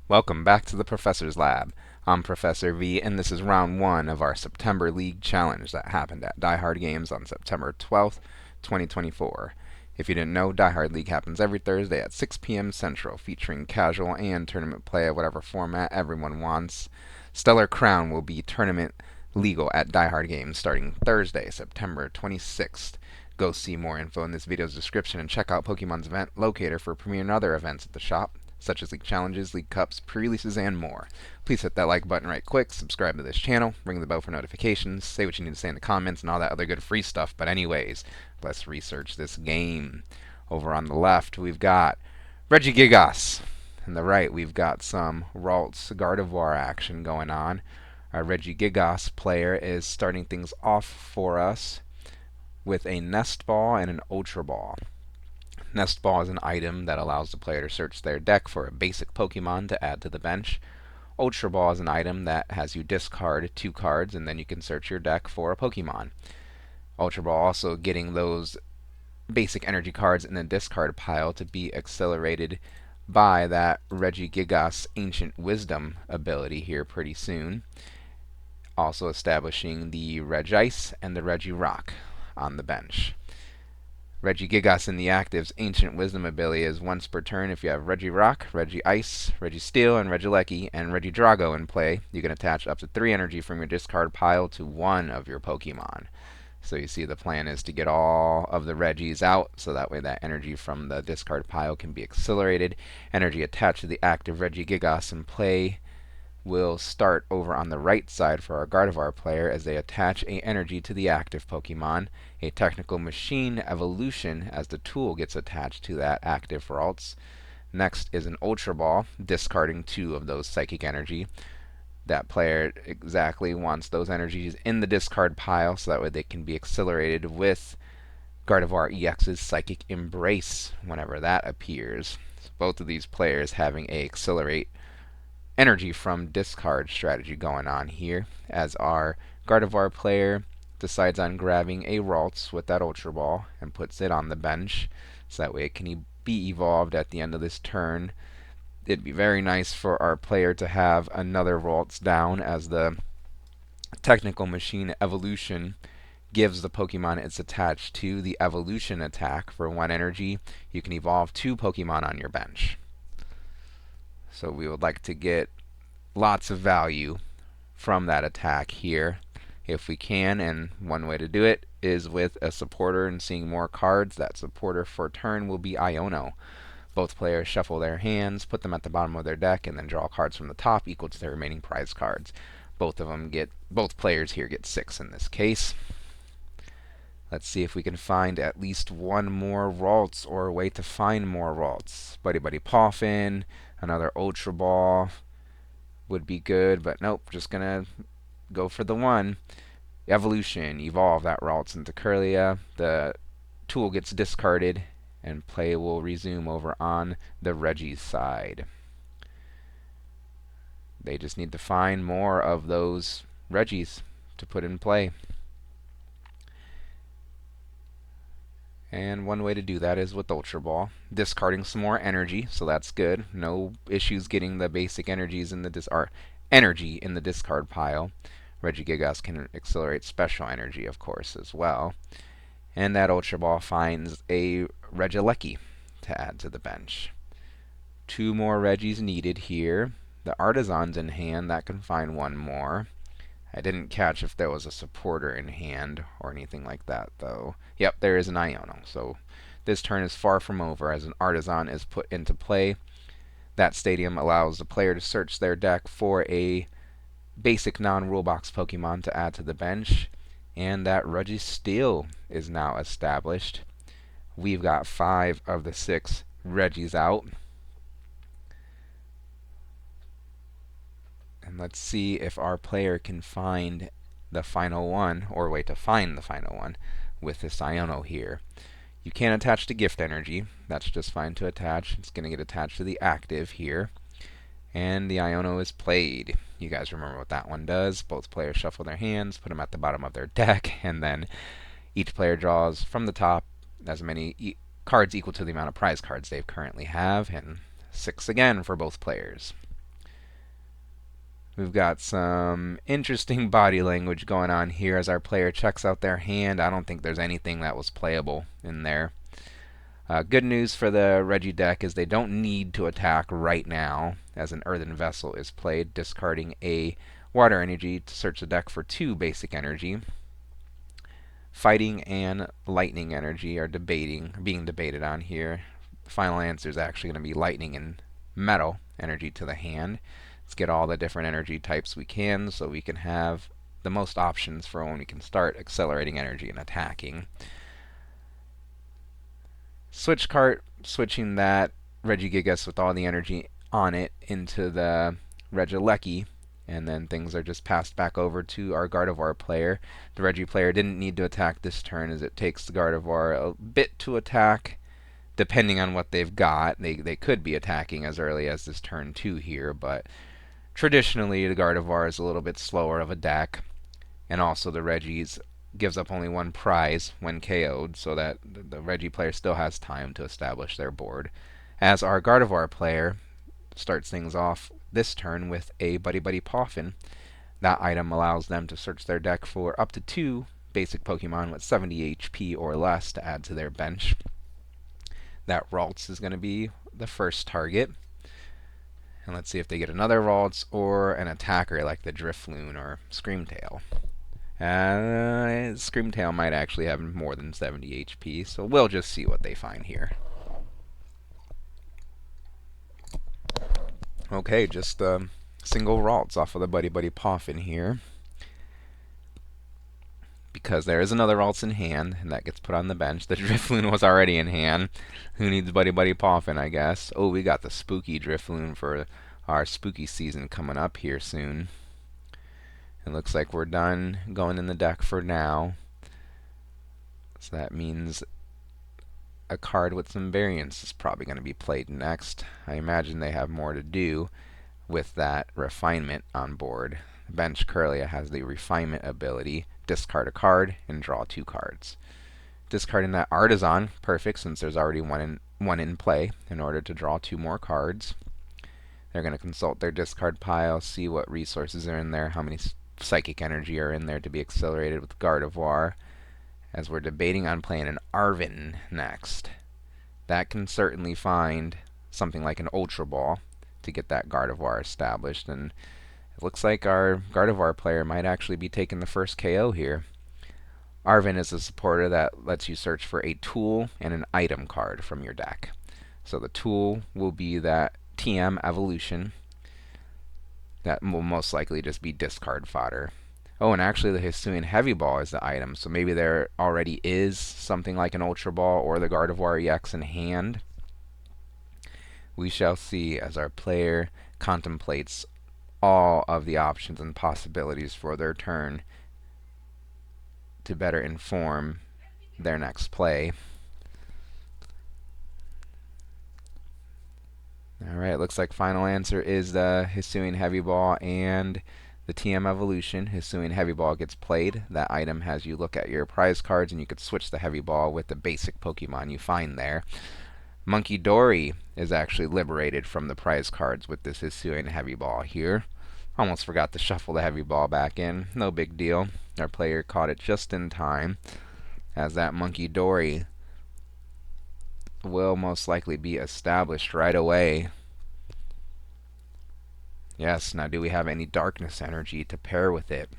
Welcome back to the Professor's Lab. I'm Professor V, and this is round one of our September League Challenge that happened at Die Hard Games on September 12th, 2024. If you didn't know, Die Hard League happens every Thursday at 6 p.m. Central, featuring casual and tournament play of whatever format everyone wants. Stellar Crown will be tournament legal at Die Hard Games starting Thursday, September 26th. Go see more info in this video's description and check out Pokemon's event locator for premiere and other events at the shop, such as league challenges, league cups, pre-releases, and more. Please hit that like button right quick, subscribe to this channel, ring the bell for notifications, say what you need to say in the comments, and all that other good free stuff. But anyways, let's research this game. Over on the left, we've got Regigigas. On the right, we've got some Ralts Gardevoir action going on. Our Regigigas player is starting things off for us with a Nest Ball and an Ultra Ball. Nest Ball is an item that allows the player to search their deck for a basic Pokemon to add to the bench. Ultra Ball is an item that has you discard 2 cards and then you can search your deck for a Pokemon. Ultra Ball also getting those basic energy cards in the discard pile to be accelerated by that Regigigas Ancient Wisdom ability here pretty soon. Also establishing the Regice and the Regirock on the bench. Regigigas in the active's Ancient Wisdom ability is once per turn. If you have Regirock, Regice, Registeel, and Regieleki, and Regidrago in play, you can attach up to 3 energy from your discard pile to one of your Pokemon. So you see the plan is to get all of the Regis out, so that way that energy from the discard pile can be accelerated. Energy attached to the active Regigigas in play will start over on the right side for our Gardevoir player as they attach a energy to the active Pokemon. A technical machine evolution as the tool gets attached to that active Ralts. Next is an Ultra Ball, discarding 2 of those psychic energy. That player exactly wants those energies in the discard pile so that way they can be accelerated with Gardevoir EX's Psychic Embrace whenever that appears. So both of these players having a accelerate energy from discard strategy going on here, as our Gardevoir player decides on grabbing a Ralts with that Ultra Ball and puts it on the bench, so that way it can be evolved at the end of this turn. It'd be very nice for our player to have another Ralts down, as the technical machine evolution gives the Pokemon it's attached to the evolution attack for 1 energy. You can evolve 2 Pokemon on your bench. So we would like to get lots of value from that attack here if we can, and one way to do it is with a supporter and seeing more cards. That supporter for turn will be Iono. Both players shuffle their hands, put them at the bottom of their deck, and then draw cards from the top equal to their remaining prize cards. Both players here get 6 in this case. Let's see if we can find at least 1 more Ralts, or a way to find more Ralts. Buddy Buddy Poffin, another Ultra Ball would be good, but nope, just gonna go for the 1. Evolution, evolve that Ralts into Curlia. The tool gets discarded, and play will resume over on the Regis side. They just need to find more of those Regis to put in play. And one way to do that is with Ultra Ball, discarding some more energy, so that's good. No issues getting the basic energies in the energy in the discard pile. Regigigas can accelerate special energy, of course, as well. And that Ultra Ball finds a Regieleki to add to the bench. 2 more Regis needed here. The Artisan's in hand, that can find 1 more. I didn't catch if there was a supporter in hand or anything like that, though. Yep, there is an Iono. So this turn is far from over as an Artisan is put into play. That stadium allows the player to search their deck for a basic non-rule box Pokemon to add to the bench. And that Registeel is now established. We've got 5 of the 6 Regis out. And let's see if our player can find the final one, or a way to find the final one, with this Iono here. You can attach to gift energy. That's just fine to attach. It's going to get attached to the active here. And the Iono is played. You guys remember what that one does. Both players shuffle their hands, put them at the bottom of their deck, and then each player draws from the top as many cards equal to the amount of prize cards they currently have, and 6 again for both players. We've got some interesting body language going on here as our player checks out their hand. I don't think there's anything that was playable in there. Good news for the Regi deck is they don't need to attack right now, as an Earthen Vessel is played, discarding a Water Energy to search the deck for 2 basic energy. Fighting and Lightning Energy are being debated on here. The final answer is actually going to be Lightning and Metal Energy to the hand. Let's get all the different energy types we can so we can have the most options for when we can start accelerating energy and attacking. Switch cart, switching that Regigigas with all the energy on it into the Regieleki, and then things are just passed back over to our Gardevoir player. The Regi player didn't need to attack this turn, as it takes the Gardevoir a bit to attack, depending on what they've got. They could be attacking as early as this turn 2 here, but traditionally the Gardevoir is a little bit slower of a deck, and also the Regis gives up only 1 prize when KO'd, so that the Regi player still has time to establish their board. As our Gardevoir player starts things off this turn with a Buddy Buddy Poffin. That item allows them to search their deck for up to 2 basic Pokemon with 70 HP or less to add to their bench. That Ralts is going to be the first target. And let's see if they get another Ralts or an attacker like the Drifloon or Screamtail. Screamtail might actually have more than 70 HP, so we'll just see what they find here. Okay, just single Ralts off of the Buddy Buddy Poffin here. Because there is another Ralts in hand, and that gets put on the bench. The Drifloon was already in hand. Who needs Buddy Buddy Poffin, I guess? Oh, we got the spooky Drifloon for our spooky season coming up here soon. It looks like we're done going in the deck for now. So that means a card with some variance is probably going to be played next. I imagine they have more to do with that refinement on board. The bench currently has the refinement ability. Discard a card and draw 2 cards. Discarding that Artisan, perfect, since there's already one in play, in order to draw 2 more cards. They're going to consult their discard pile, see what resources are in there, how many psychic energy are in there to be accelerated with Gardevoir, as we're debating on playing an Arven next. That can certainly find something like an Ultra Ball to get that Gardevoir established, and it looks like our Gardevoir player might actually be taking the first KO here. Arven is a supporter that lets you search for a tool and an item card from your deck. So the tool will be that TM Evolution. That will most likely just be discard fodder. Oh, and actually the Hisuian Heavy Ball is the item, so maybe there already is something like an Ultra Ball or the Gardevoir EX in hand. We shall see as our player contemplates all of the options and possibilities for their turn to better inform their next play. Alright, looks like final answer is the Hisuian Heavy Ball and the TM Evolution. Hisuian Heavy Ball gets played. That item has you look at your prize cards, and you could switch the Heavy Ball with the basic Pokemon you find there. Monkey Dory is actually liberated from the prize cards with this Hisuian Heavy Ball here. Almost forgot to shuffle the Heavy Ball back in. No big deal. Our player caught it just in time, as that Monkey Dory will most likely be established right away. Yes, now do we have any darkness energy to pair with it?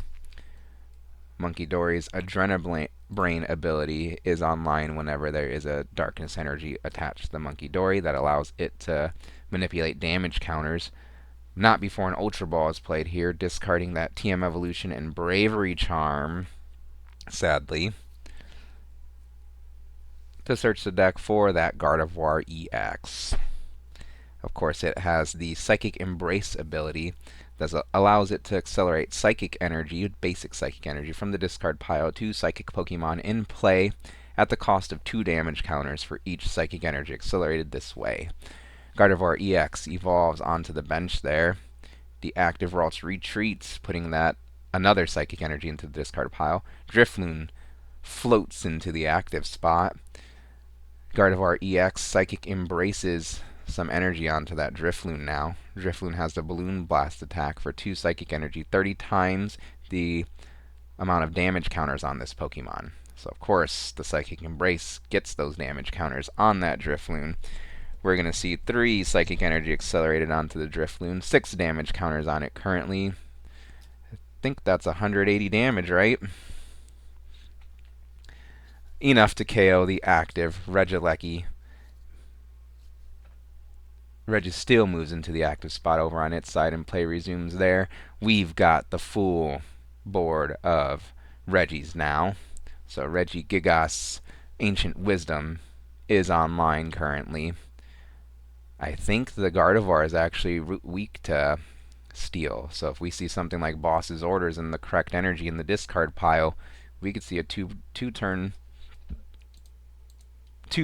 Monkey Dory's Adrenabrain ability is online whenever there is a darkness energy attached to the Monkey Dory that allows it to manipulate damage counters. Not before an Ultra Ball is played here, discarding that TM Evolution and Bravery Charm, sadly, to search the deck for that Gardevoir EX. Of course, it has the Psychic Embrace ability that allows it to accelerate psychic energy, basic psychic energy, from the discard pile to psychic Pokemon in play at the cost of 2 damage counters for each psychic energy accelerated this way. Gardevoir EX evolves onto the bench there. The active Ralts retreats, putting that another psychic energy into the discard pile. Drifloon floats into the active spot. Gardevoir EX Psychic embraces some energy onto that Drifloon now. Drifloon has the Balloon Blast attack for 2 Psychic Energy, 30 times the amount of damage counters on this Pokemon. So of course, the Psychic Embrace gets those damage counters on that Drifloon. We're going to see 3 Psychic Energy accelerated onto the Drifloon, 6 damage counters on it currently. I think that's 180 damage, right? Enough to KO the active Regigigas. Registeel moves into the active spot over on its side and play resumes there. We've got the full board of Regis now. So Regigigas Ancient Wisdom is online currently. I think the Gardevoir is actually weak to Steel. So if we see something like Boss's Orders and the correct energy in the discard pile, we could see a two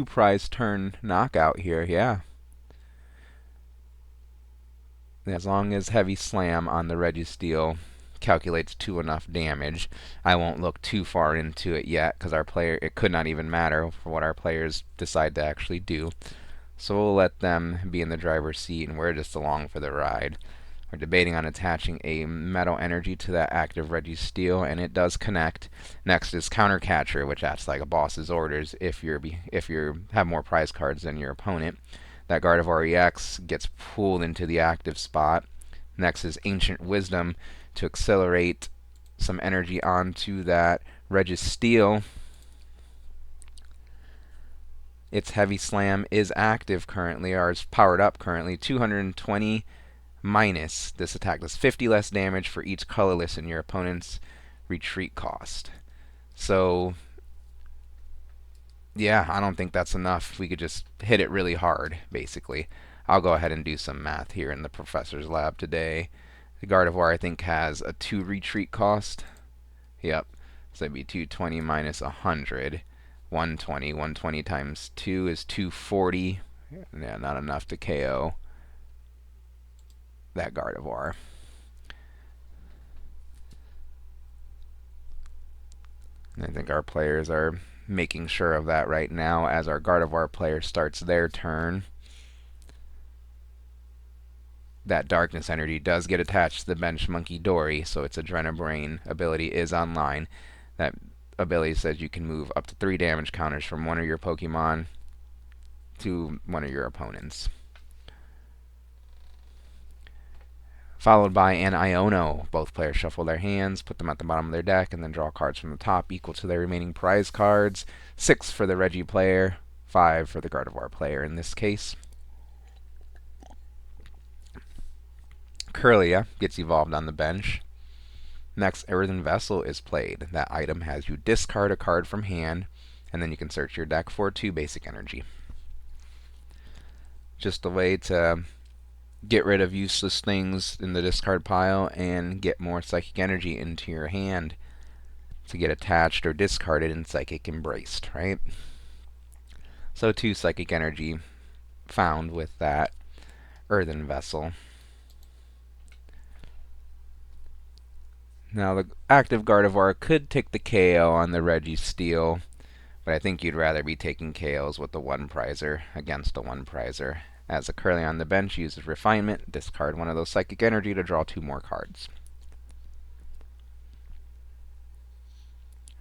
prize turn knockout here, yeah. As long as Heavy Slam on the Registeel calculates to enough damage, I won't look too far into it yet, because it could not even matter for what our players decide to actually do. So we'll let them be in the driver's seat, and we're just along for the ride. We're debating on attaching a Metal Energy to that active Registeel, and it does connect. Next is Counter Catcher, which acts like a Boss's Orders if you have more prize cards than your opponent. That Gardevoir EX gets pulled into the active spot. Next is Ancient Wisdom to accelerate some energy onto that Registeel. Its Heavy Slam is active currently, or is powered up currently. 220 minus. This attack does 50 less damage for each colorless in your opponent's retreat cost. So yeah, I don't think that's enough. We could just hit it really hard, basically. I'll go ahead and do some math here in the professor's lab today. The Gardevoir, I think, has a 2 retreat cost. Yep. So that'd be 220 minus 100. 120. 120 times 2 is 240. Yeah, not enough to KO that Gardevoir. And I think our players are making sure of that right now as our Gardevoir player starts their turn. That Darkness Energy does get attached to the Bench Monkey Dory, so its Adrenabrain ability is online. That ability says you can move up to 3 damage counters from one of your Pokemon to one of your opponents. Followed by an Iono. Both players shuffle their hands, put them at the bottom of their deck, and then draw cards from the top equal to their remaining prize cards. 6 for the Regi player, 5 for the Gardevoir player in this case. Kirlia gets evolved on the bench. Next, Earthen Vessel is played. That item has you discard a card from hand, and then you can search your deck for 2 basic energy. Just a way to get rid of useless things in the discard pile and get more Psychic Energy into your hand to get attached or discarded in Psychic Embraced, right? So 2 Psychic Energy found with that Earthen Vessel. Now the active Gardevoir could take the KO on the Registeel, but I think you'd rather be taking KOs with the 1-prizer against a 1-prizer. As a Kirlia on the bench uses Refinement, discard one of those Psychic Energy to draw 2 more cards.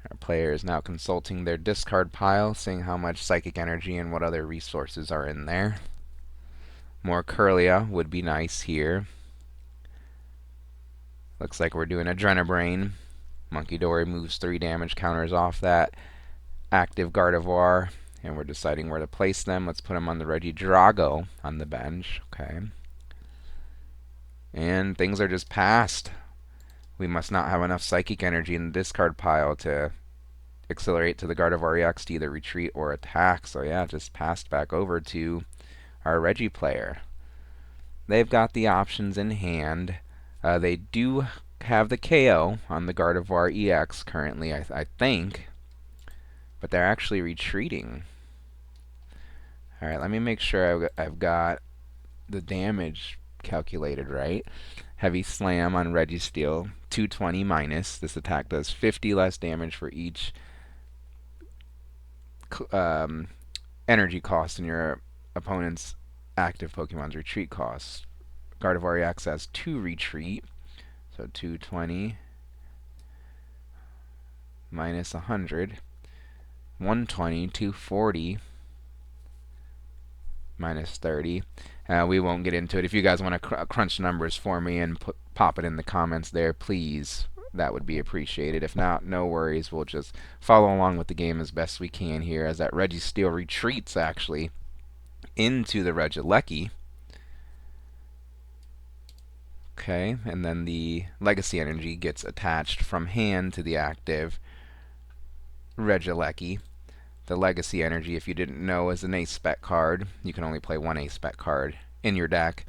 Our player is now consulting their discard pile, seeing how much Psychic Energy and what other resources are in there. More Kirlia would be nice here. Looks like we're doing Adrenabrain. Monkey Dory moves 3 damage counters off that active Gardevoir. And we're deciding where to place them. Let's put them on the Regidrago on the bench. Okay. And things are just passed. We must not have enough Psychic Energy in the discard pile to accelerate to the Gardevoir EX to either retreat or attack. So yeah, just passed back over to our Regi player. They've got the options in hand. They do have the KO on the Gardevoir EX currently, I think. But they're actually retreating. Alright, let me make sure I've got the damage calculated right. Heavy Slam on Registeel, 220 minus. This attack does 50 less damage for each energy cost and your opponent's active Pokemon's retreat cost. Gardevoir reacts as 2 retreat, so 220 minus 100, 120, 240 minus 30. We won't get into it. If you guys want to crunch numbers for me and pop it in the comments there, please, that would be appreciated. If not, no worries. We'll just follow along with the game as best we can here, as that Registeel retreats actually into the Regieleki. Okay, and then the Legacy Energy gets attached from hand to the active Regieleki. The Legacy Energy, if you didn't know, is an Ace-Spec card. You can only play one Ace-Spec card in your deck,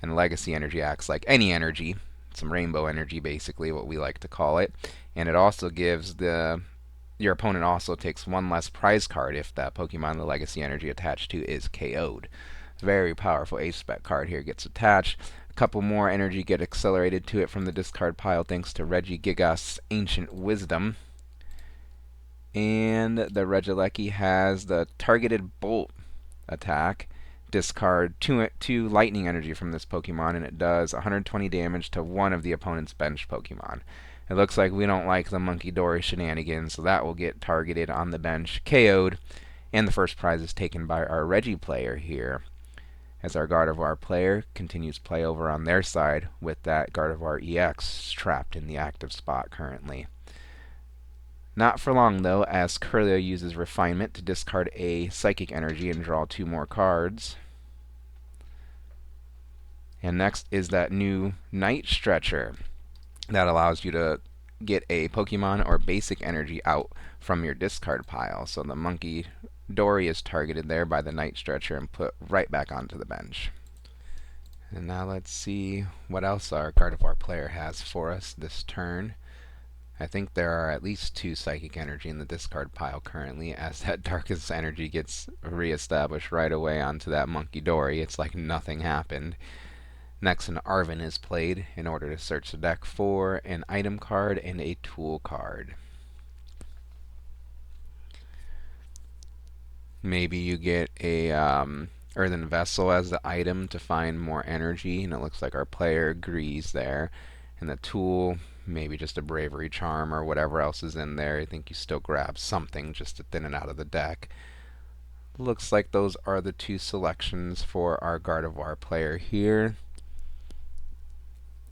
and Legacy Energy acts like any energy, some rainbow energy basically, what we like to call it, and it also gives your opponent also takes one less prize card if that Pokemon the Legacy Energy attached to is KO'd. Very powerful Ace-Spec card here gets attached. A couple more energy get accelerated to it from the discard pile thanks to Regigigas Ancient Wisdom. And the Regieleki has the targeted bolt attack. Discard two lightning energy from this Pokemon, and it does 120 damage to one of the opponent's bench Pokemon. It looks like we don't like the Monkey Dory shenanigans, so that will get targeted on the bench, KO'd, and the first prize is taken by our Regi player here, as our Gardevoir player continues play over on their side with that Gardevoir EX trapped in the active spot currently. Not for long, though, as Curlio uses Refinement to discard a Psychic Energy and draw 2 more cards. And next is that new Night Stretcher that allows you to get a Pokemon or basic energy out from your discard pile. So the Monkey Dory is targeted there by the Night Stretcher and put right back onto the bench. And now let's see what else our Gardevoir player has for us this turn. I think there are at least 2 Psychic Energy in the discard pile currently, as that Darkest Energy gets reestablished right away onto that Monkey Dory. It's like nothing happened. Next, an Arven is played in order to search the deck for an item card and a tool card. Maybe you get a Earthen Vessel as the item to find more energy, and it looks like our player agrees there. And the tool, maybe just a Bravery Charm or whatever else is in there. I think you still grab something just to thin it out of the deck. Looks like those are the 2 selections for our Gardevoir player here.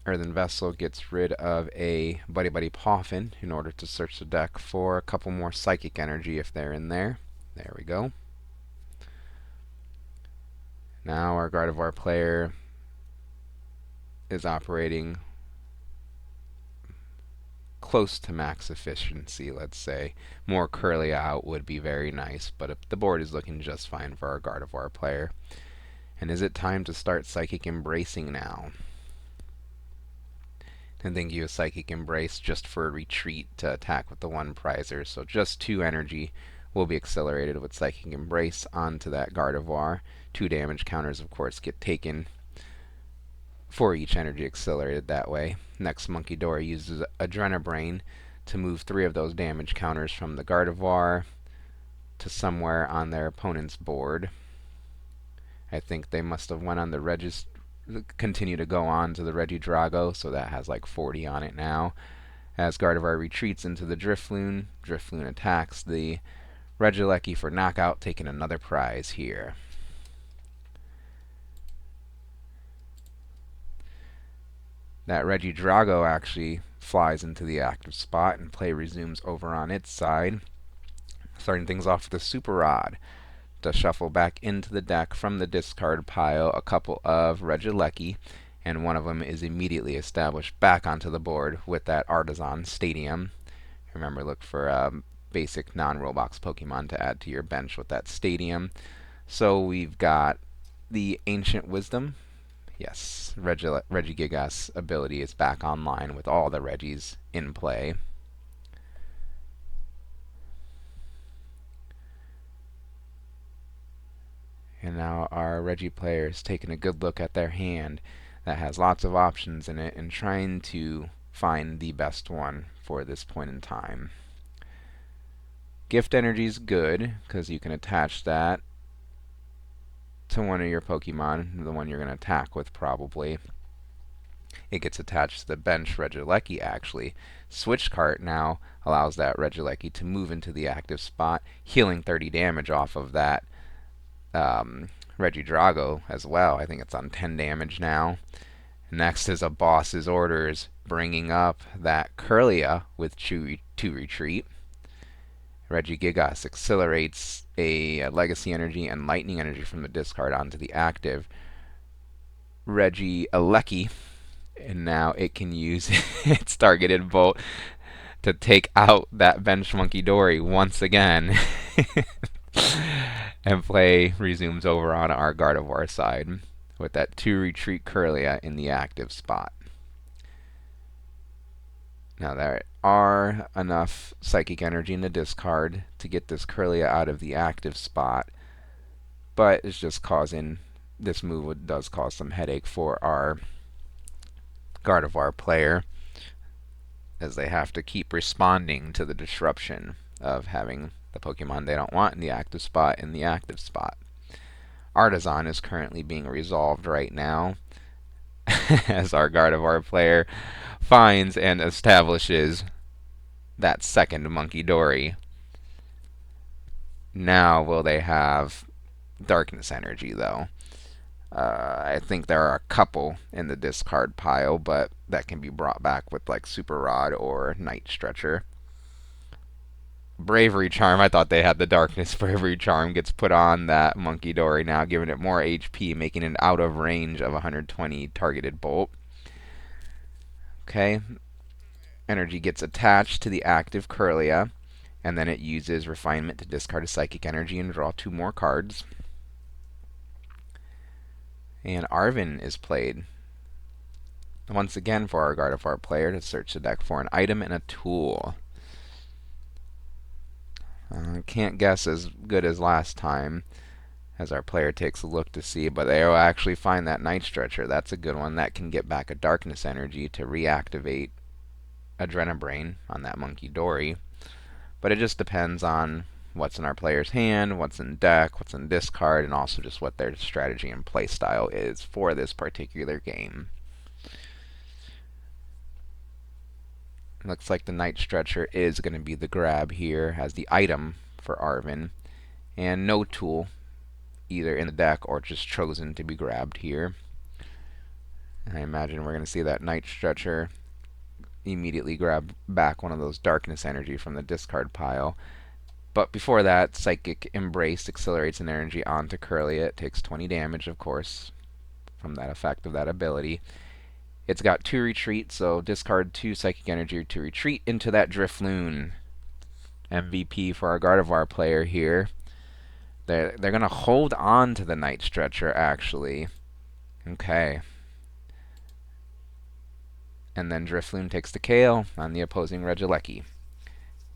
Earthen Vessel gets rid of a Buddy Buddy Poffin in order to search the deck for a couple more Psychic Energy if they're in there. There we go. Now our Gardevoir player is operating close to max efficiency, let's say. More Curly out would be very nice, but the board is looking just fine for our Gardevoir player. And is it time to start Psychic Embracing now? And then give a Psychic Embrace just for a retreat to attack with the 1 prizer. So just 2 energy will be accelerated with Psychic Embrace onto that Gardevoir. 2 damage counters, of course, get taken for each energy accelerated that way. Next, Monkey Dory uses Adrenabrain to move 3 of those damage counters from the Gardevoir to somewhere on their opponent's board. I think they must have went on the continue to go on to the Regidrago, so that has like 40 on it now. As Gardevoir retreats into the Drifloon, Drifloon attacks the Regieleki for knockout, taking another prize here. That Regidrago actually flies into the active spot, and play resumes over on its side. Starting things off with a Super Rod to shuffle back into the deck from the discard pile a couple of Regieleki, and one of them is immediately established back onto the board with that Artisan Stadium. Remember, look for basic non-rule box Pokemon to add to your bench with that Stadium. So we've got the Ancient Wisdom. Yes, Regigigas ability is back online with all the Regis in play. And now our Regi player is taking a good look at their hand that has lots of options in it and trying to find the best one for this point in time. Gift Energy is good because you can attach that to one of your Pokemon, the one you're going to attack with probably. It gets attached to the bench Regigigas actually. Switch Cart now allows that Regigigas to move into the active spot, healing 30 damage off of that Regidrago as well. I think it's on 10 damage now. Next is a boss's orders, bringing up that Curlia with 2 retreat. Regigigas accelerates a Legacy Energy and Lightning Energy from the discard onto the active Regigigas, and now it can use its targeted bolt to take out that bench Monkey Dory once again. And play resumes over on our Gardevoir side with that 2 retreat Curlia in the active spot. Now there are enough Psychic Energy in the discard to get this Curlia out of the active spot, but it's just causing, this move does cause some headache for our Gardevoir player, as they have to keep responding to the disruption of having the Pokemon they don't want in the active spot in the active spot. Artisan is currently being resolved right now as our Gardevoir player finds and establishes that second Monkey Dory. Now will they have Darkness Energy though? I think there are a couple in the discard pile, but that can be brought back with like Super Rod or Night Stretcher. Bravery Charm, I thought they had the Darkness. Bravery Charm gets put on that Monkey Dory now, giving it more HP, making it out of range of 120 targeted bolt. Okay. Energy gets attached to the active Curlia, and then it uses Refinement to discard a Psychic Energy and draw 2 more cards. And Arven is played once again for our Gardevoir player to search the deck for an item and a tool. Can't guess as good as last time as our player takes a look to see, but they will actually find that Night Stretcher. That's a good one. That can get back a Darkness Energy to reactivate Adrenabrain on that Monkey Dory. But it just depends on what's in our player's hand, what's in deck, what's in discard, and also just what their strategy and play style is for this particular game. Looks like the Night Stretcher is going to be the grab here as the item for Arven, and no tool either in the deck or just chosen to be grabbed here. And I imagine we're going to see that Night Stretcher immediately grab back one of those Darkness Energy from the discard pile. But before that, Psychic Embrace accelerates an energy onto Curlia. It takes 20 damage, of course, from that effect of that ability. It's got 2 retreat, so discard 2 Psychic Energy to retreat into that Drifloon. MVP for our Gardevoir player here. They're going to hold on to the Night Stretcher, actually. Okay. And then Drifloon takes the KO on the opposing Regigigas.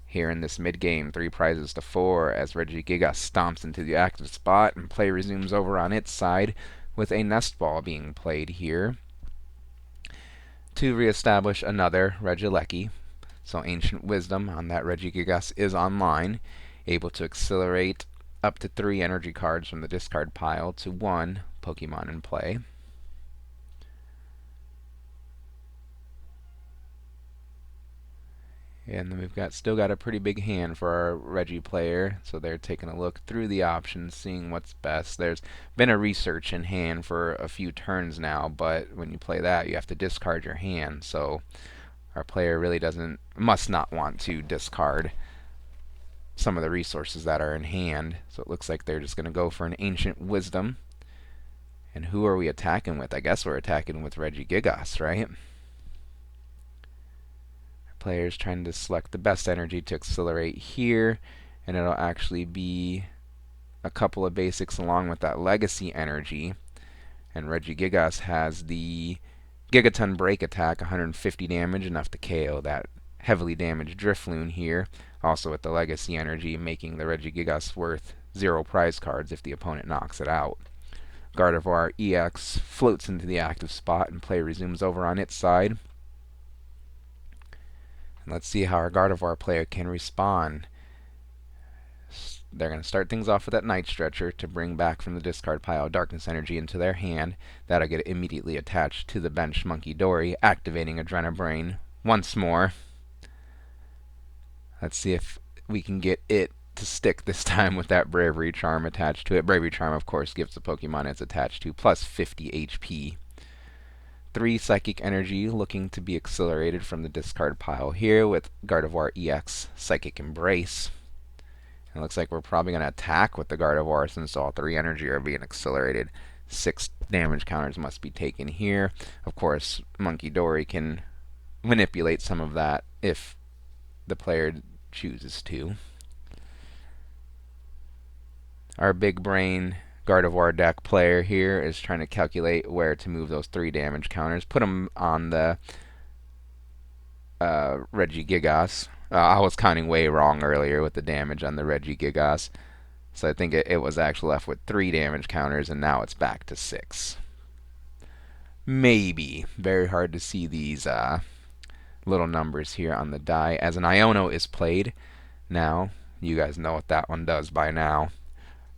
Here in this mid-game, 3 prizes to 4 as Regigigas stomps into the active spot, and play resumes over on its side with a Nest Ball being played here to reestablish another Regigigas. So Ancient Wisdom on that Regigigas is online, able to accelerate up to 3 energy cards from the discard pile to 1 Pokemon in play. And then we've still got a pretty big hand for our Reggie player, so they're taking a look through the options, seeing what's best. There's been a research in hand for a few turns now, but when you play that, you have to discard your hand, so our player really must not want to discard some of the resources that are in hand. So it looks like they're just going to go for an Ancient Wisdom. And who are we attacking with? I guess we're attacking with Regigigas, right? Player's trying to select the best energy to accelerate here, and it'll actually be a couple of basics along with that Legacy Energy. And Regigigas has the Gigaton Break attack, 150 damage, enough to KO that heavily damaged Drifloon here. Also with the Legacy Energy, making the Regigigas worth 0 prize cards if the opponent knocks it out. Gardevoir EX floats into the active spot, and play resumes over on its side. Let's see how our Gardevoir player can respond. they're going to start things off with that Night Stretcher to bring back from the discard pile Darkness Energy into their hand. That'll get immediately attached to the bench Monkey Dory, activating Adrenabrain once more. Let's see if we can get it to stick this time with that Bravery Charm attached to it. Bravery Charm, of course, gives the Pokemon it's attached to plus 50 HP. 3 Psychic Energy looking to be accelerated from the discard pile here with Gardevoir EX Psychic Embrace. It looks like we're probably going to attack with the Gardevoir since all 3 energy are being accelerated. 6 damage counters must be taken here. Of course, Monkey Dory can manipulate some of that if the player chooses to. Our big brain Gardevoir deck player here is trying to calculate where to move those 3 damage counters. Put them on the Regigigas. I was counting way wrong earlier with the damage on the Regigigas. So I think it was actually left with 3 damage counters, and now it's back to 6. Maybe. Very hard to see these little numbers here on the die. As an Iono is played, now, you guys know what that one does by now.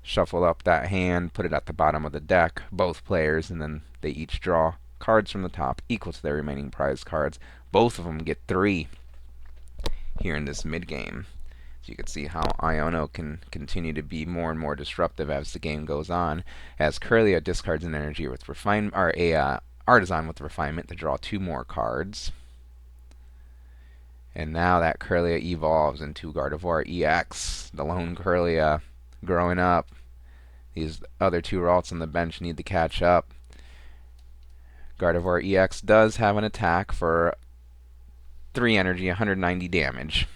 Shuffle up that hand, put it at the bottom of the deck, both players, and then they each draw cards from the top equal to their remaining prize cards. Both of them get 3 here in this mid-game. So you can see how Iono can continue to be more and more disruptive as the game goes on, as Kirlia discards an energy with refinement, or a Artisan with refinement to draw 2 more cards. And now that Kirlia evolves into Gardevoir EX, the lone Kirlia growing up. These other 2 Ralts on the bench need to catch up. Gardevoir EX does have an attack for 3 energy, 190 damage.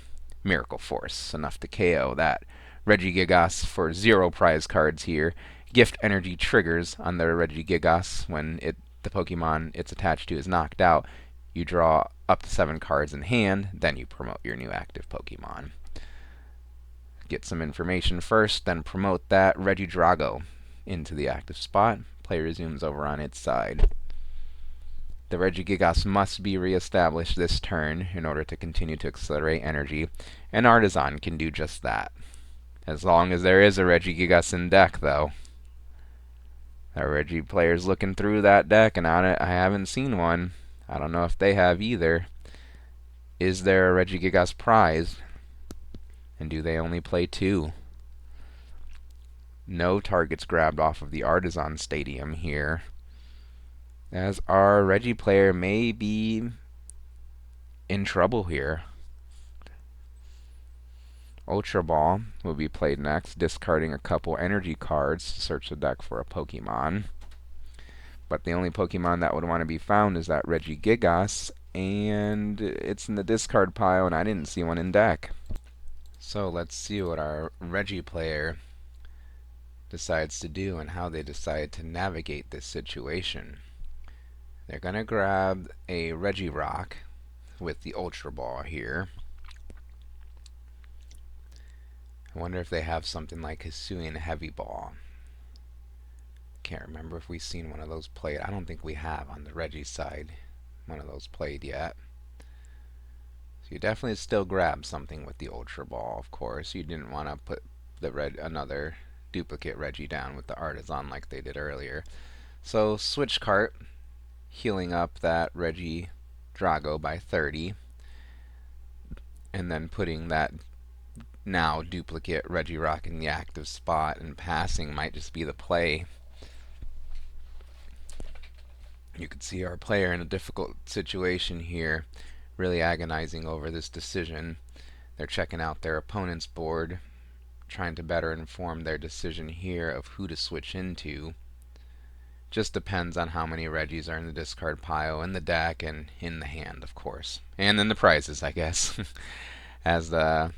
Miracle Force, enough to KO that Regigigas for 0 prize cards here. Gift Energy triggers on the Regigigas when the Pokemon it's attached to is knocked out. You draw up to 7 cards in hand, then you promote your new active Pokemon. Get some information first, then promote that Regidrago into the active spot. Play resumes over on its side. The Regigigas must be reestablished this turn in order to continue to accelerate energy, and Artisan can do just that. As long as there is a Regigigas in deck, though. Our Regi player's looking through that deck, and on it I haven't seen one. I don't know if they have either. Is there a Regigigas prize? And do they only play 2? No targets grabbed off of the Artisan Stadium here, as our Regi player may be in trouble here. Ultra Ball will be played next, discarding a couple energy cards to search the deck for a Pokemon. But the only Pokemon that would want to be found is that Regigigas, and it's in the discard pile, and I didn't see one in deck. So let's see what our Regi player decides to do and how they decide to navigate this situation. They're going to grab a Regirock with the Ultra Ball here. I wonder if they have something like Hisuian Heavy Ball. Can't remember if we've seen one of those played. I don't think we have on the Regi side one of those played yet. So you definitely still grab something with the Ultra Ball, of course. You didn't want to put another duplicate Regi down with the Artisan like they did earlier. So switch cart, healing up that Regidrago by 30, and then putting that now duplicate Regirock in the active spot, and passing might just be the play. You can see our player in a difficult situation here, really agonizing over this decision. They're checking out their opponent's board, trying to better inform their decision here of who to switch into. Just depends on how many Regis are in the discard pile, in the deck, and in the hand, of course. And in the prizes, I guess. As the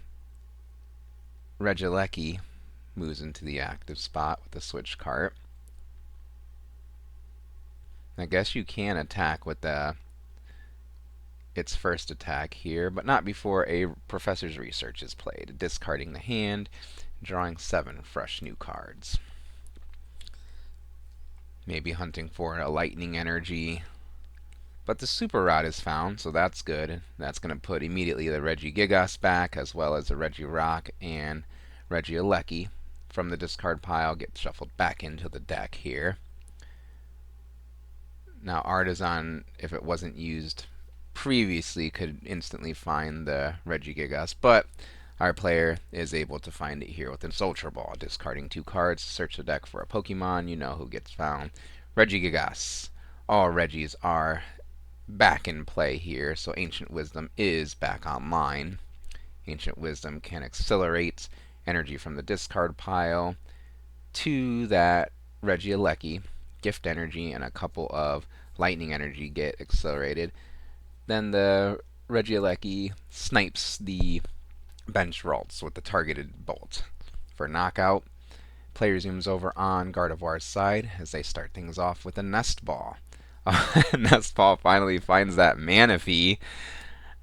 Regieleki moves into the active spot with the switch cart. I guess you can attack with its first attack here, but not before a Professor's Research is played, discarding the hand, drawing 7 fresh new cards. Maybe hunting for a Lightning Energy, but the Super Rod is found, so that's good. That's going to put immediately the Regigigas back, as well as the Regirock and Regigigas from the discard pile gets shuffled back into the deck here. Now Artisan, if it wasn't used previously, could instantly find the Regigigas, but our player is able to find it here with its Ultra Ball. Discarding 2 cards to search the deck for a Pokemon, you know who gets found. Regigigas. All Regis are back in play here, so Ancient Wisdom is back online. Ancient Wisdom can accelerate energy from the discard pile to that Regigigas. Gift energy and a couple of lightning energy get accelerated. Then the Regigigas snipes the bench Ralts with the targeted bolt. For knockout, player zooms over on Gardevoir's side as they start things off with a Nest Ball. Nest Ball finally finds that Manaphy.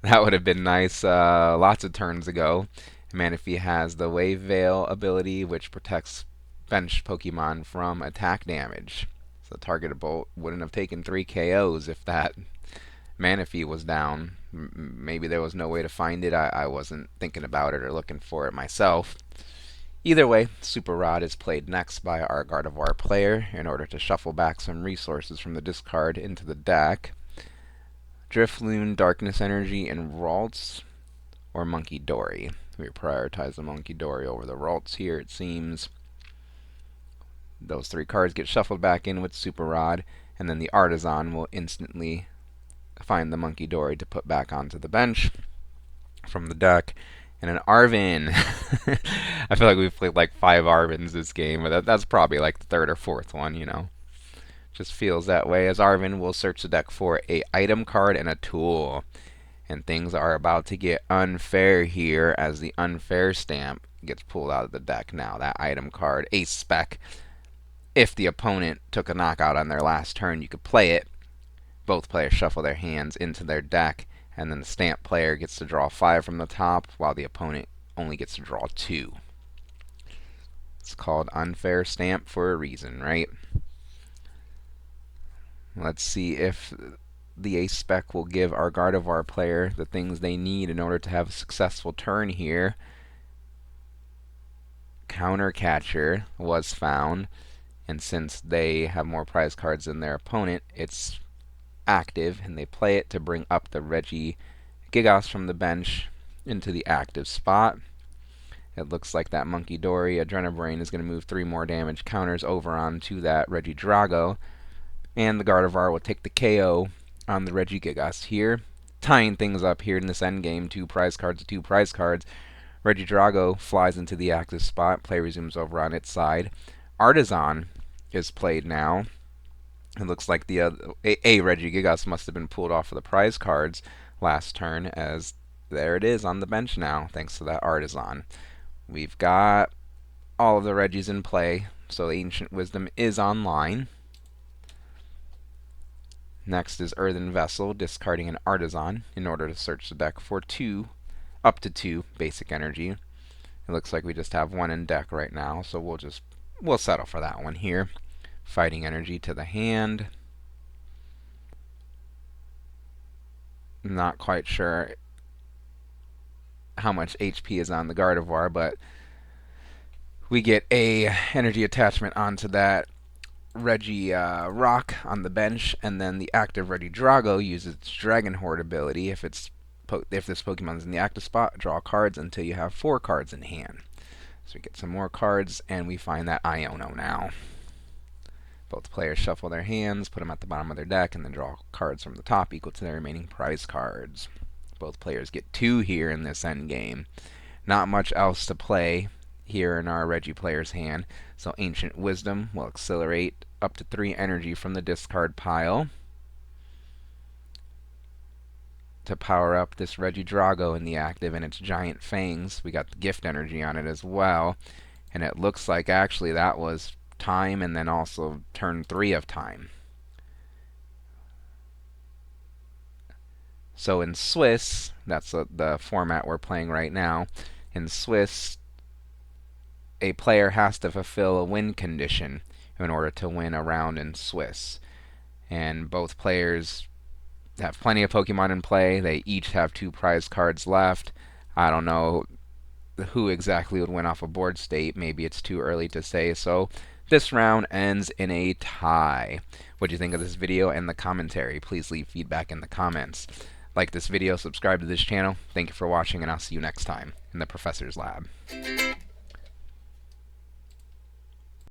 That would have been nice lots of turns ago. Manaphy has the Wave Veil ability, which protects bench Pokemon from attack damage. So targeted bolt wouldn't have taken 3 KOs if that Manaphy was down. Maybe there was no way to find it. I wasn't thinking about it or looking for it myself. Either way, Super Rod is played next by our Gardevoir player in order to shuffle back some resources from the discard into the deck. Drifloon, Darkness Energy, and Ralts, or Monkey Dory. We prioritize the Monkey Dory over the Ralts here, it seems. Those 3 cards get shuffled back in with Super Rod, and then the Artisan will instantly find the Monkey Dory to put back onto the bench from the deck. And an Arven. I feel like we've played like 5 Arvens this game, but that's probably like the 3rd or 4th one, you know. Just feels that way, as Arven will search the deck for a item card and a tool. And things are about to get unfair here as the unfair stamp gets pulled out of the deck now. That item card, Ace Spec. If the opponent took a knockout on their last turn, you could play it. Both players shuffle their hands into their deck, and then the stamp player gets to draw 5 from the top, while the opponent only gets to draw 2. It's called unfair stamp for a reason, right? Let's see if the Ace Spec will give our Gardevoir player the things they need in order to have a successful turn here. Counter Catcher was found, and since they have more prize cards than their opponent, it's active, and they play it to bring up the Regigigas from the bench into the active spot. It looks like that Monkey Dory Adrenabrain is going to move 3 more damage counters over onto that Regidrago, and the Gardevoir will take the KO on the Regigigas here, tying things up here in this endgame. 2 prize cards to 2 prize cards. Regidrago flies into the active spot. Play resumes over on its side. Artisan is played now. It looks like the a Regigigas must have been pulled off of the prize cards last turn, as there it is on the bench now, thanks to that Artisan. We've got all of the Regis in play, so Ancient Wisdom is online. Next is Earthen Vessel, discarding an Artisan in order to search the deck for up to 2 basic energy. It looks like we just have 1 in deck right now, so we'll settle for that one here. Fighting energy to the hand. Not quite sure how much HP is on the Gardevoir, but we get a energy attachment onto that Rock on the bench, and then the active Regidrago uses its Dragon Horde ability. If this Pokemon is in the active spot, draw cards until you have 4 cards in hand. So we get some more cards, and we find that Iono now. Both players shuffle their hands, put them at the bottom of their deck, and then draw cards from the top equal to their remaining prize cards. Both players get 2 here in this endgame. Not much else to play here in our Regi player's hand, so Ancient Wisdom will accelerate up to 3 energy from the discard pile to power up this Regidrago in the active and its giant fangs. We got the gift energy on it as well, and it looks like actually that was time and then also turn 3 of time. So in Swiss, that's the format we're playing right now. In Swiss, a player has to fulfill a win condition in order to win a round in Swiss. And both players have plenty of Pokemon in play. They each have 2 prize cards left. I don't know who exactly would win off a board state. Maybe it's too early to say, so this round ends in a tie. What do you think of this video and the commentary? Please leave feedback in the comments. Like this video, subscribe to this channel. Thank you for watching, and I'll see you next time in the Professor's Lab.